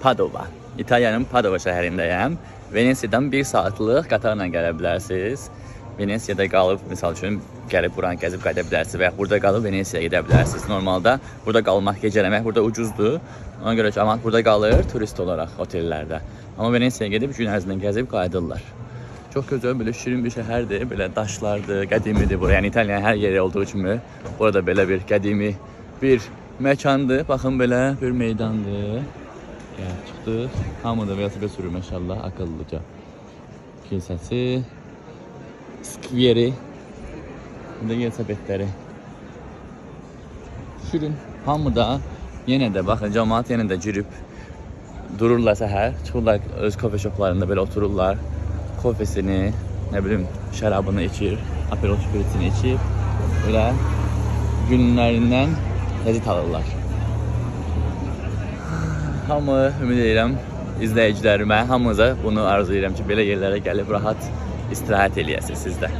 Padova. İtalyanın Padova şəhərindəyəm. Venesiyadan 1 saatlıq qatarla gələ bilərsiniz. Venesiyada qalıb, misal üçün, gəlib buranı gəzib qayıda bilərsiniz və ya burada qalıb Venesiyaya gedə bilərsiniz. Normalda burada qalmaq, gecələmək burada ucuzdur. Ona görə ki, aman burada qalır turist olaraq otellərdə. Amma Venesiyaya gedib gün ərzində gəzib qayıdırlar. Çox gözəl, belə şirin bir şəhərdir, belə daşlardır, qədimidir bura. Yəni İtaliyanın hər yeri olduğu kimi burada belə bir qədimi bir məkandır. Baxın, belə bir meydandır. Gəl, çıxdıq. Hamı da velosiped sürür, məşallah, akıllıca. Kilsəsi, skveri, burada velosipedləri. Şirin. Hamı da yenə də, baxın, cəmaat yenə də girib dururlar səhər, çıxırlar öz kofe shoplarında belə otururlar. Kofesini, nə bilim, şərabını içir, aperol şübhətini içir. Belə günlərindən ləzzət alırlar. Hamı, ümid edirəm, izləyicilərimə, hamınıza bunu arzu edirəm ki, belə yerlərə gəlib rahat istirahət eləyəsiniz siz də.